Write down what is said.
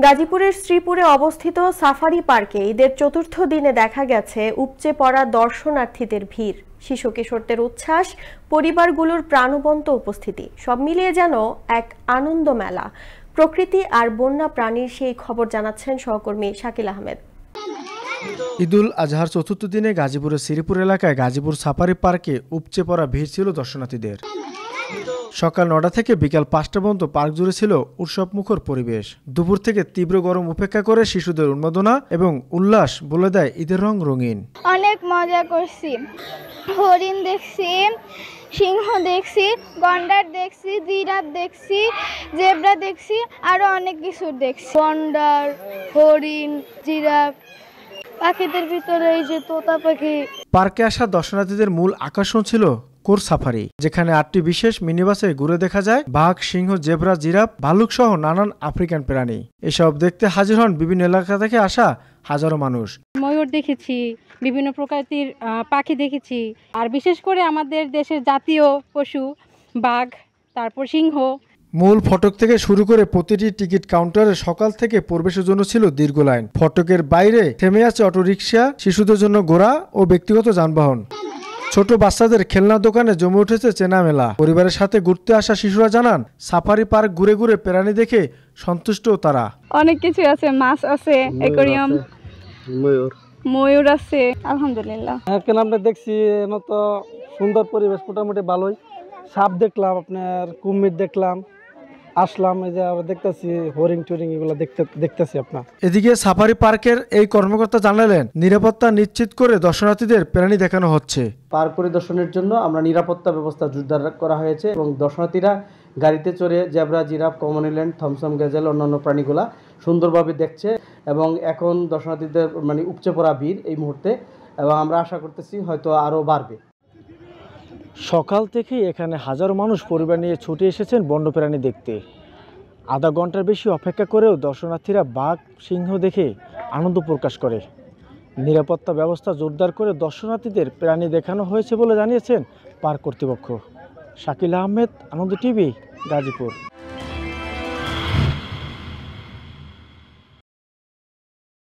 গাজীপুরের শ্রীপুরে অবস্থিত সাফারি পার্কে ঈদের চতুর্থ দিনে দেখা গেছে উপচে পড়া দর্শনার্থীদের ভিড়, শিশু কিশোরদের উচ্ছ্বাস, পরিবারগুলোর প্রাণবন্ত উপস্থিতি, সব মিলিয়ে যেন এক আনন্দ মেলা। প্রকৃতি আর বন্য প্রাণীর সেই খবর জানাচ্ছেন সহকর্মী শাকিল আহমেদ। ঈদুল আজহার চতুর্থ দিনে গাজীপুরের শ্রীপুর এলাকায় গাজীপুর সাফারি পার্কে উপচে পড়া ভিড় ছিল দর্শনার্থীদের। সকাল ৯টা থেকে বিকাল ৫টা পর্যন্ত পার্ক জুড়ে ছিল উৎসবমুখর পরিবেশ। দুপুর থেকে তীব্র গরম উপেক্ষা করে শিশুদের উন্মাদনা এবং উল্লাস বলে দেয় ঈদের রং রঙিন। অনেক মজা করছি, হরিণ দেখছি, সিংহ দেখছি, গন্ডার দেখছি, জিরাফ দেখছি, জেব্রা দেখছি, আরো অনেক কিছু দেখছি। গন্ডার, হরিণ, জিরাফ, পাখিদের ভিতরে এই যে তোতা পাখি। পার্কে আসা দর্শনার্থীদের মূল আকর্ষণ ছিল কোর সাফারি, যেখানে ৮টি বিশেষ মিনিবাসে ঘুরে দেখা যায় বাঘ, সিংহ, জেব্রা, জিরাফ, ভালুক সহ নানান আফ্রিকান প্রাণী। এসব দেখতে হাজির হন বিভিন্ন এলাকা থেকে আসা হাজারো মানুষ। ময়ূর দেখেছি, বিভিন্ন প্রকৃতির পাখি দেখেছি, আর বিশেষ করে আমাদের দেশের জাতীয় পশু বাঘ, তারপর সিংহ। মূল ফটক থেকে শুরু করে প্রতিটি টিকিট কাউন্টারে সকাল থেকে প্রবেশের জন্য ছিল দীর্ঘ লাইন। ফটকের বাইরে থেমে আছে অটোরিকশা, শিশুদের জন্য ঘোড়া ও ব্যক্তিগত যানবাহন। ছোট বাচ্চাদের খেলনা দোকানে জমে উঠেছে চেনা মেলা। পরিবারের সাথে ঘুরতে আসা শিশুরা জানান, সাফারি পার্ক ঘুরে ঘুরে প্রাণী দেখে সন্তুষ্ট তারা। অনেক কিছু আছে, মাছ আছে, অ্যাকোয়ারিয়াম, ময়ূর আছে, আলহামদুলিল্লাহ। এখন আমরা দেখছি তো সুন্দর পরিবেশ, মোটামুটি ভালোই। সাপ দেখলাম, আপনার কুমির দেখলাম, আসলাম, এই যে আমরা দেখতেছি হরিং টুরিং এগুলো দেখতেছি আপনার। এদিকে সাফারি পার্কের এই কর্মকর্তা জানালেন, নিরাপত্তা নিশ্চিত করে দর্শনার্থীদের প্রাণী দেখানো হচ্ছে। পার্ক পরিদর্শনের জন্য আমরা নিরাপত্তা ব্যবস্থা জোরদার করা হয়েছে এবং দর্শনার্থীরা গাড়িতে চড়ে জেব্রা, জিরাফ, কমনওয়েলথ, থমসম, গ্যাজেল, অন্যান্য প্রাণীগুলা সুন্দরভাবে দেখছে এবং এখন দর্শনার্থীদের উপচে পড়া ভিড় এই মুহূর্তে, এবং আমরা আশা করতেছি হয়তো আরও বাড়বে। সকাল থেকেই এখানে হাজারো মানুষ পরিবার নিয়ে ছুটে এসেছেন বন্যপ্রাণী দেখতে। আধা ঘন্টার বেশি অপেক্ষা করেও দর্শনার্থীরা বাঘ, সিংহ দেখে আনন্দ প্রকাশ করে। নিরাপত্তা ব্যবস্থা জোরদার করে দর্শনার্থীদের প্রাণী দেখানো হয়েছে বলে জানিয়েছেন পার্ক কর্তৃপক্ষ। শাকিল আহমেদ, আনন্দ টিভি, গাজীপুর।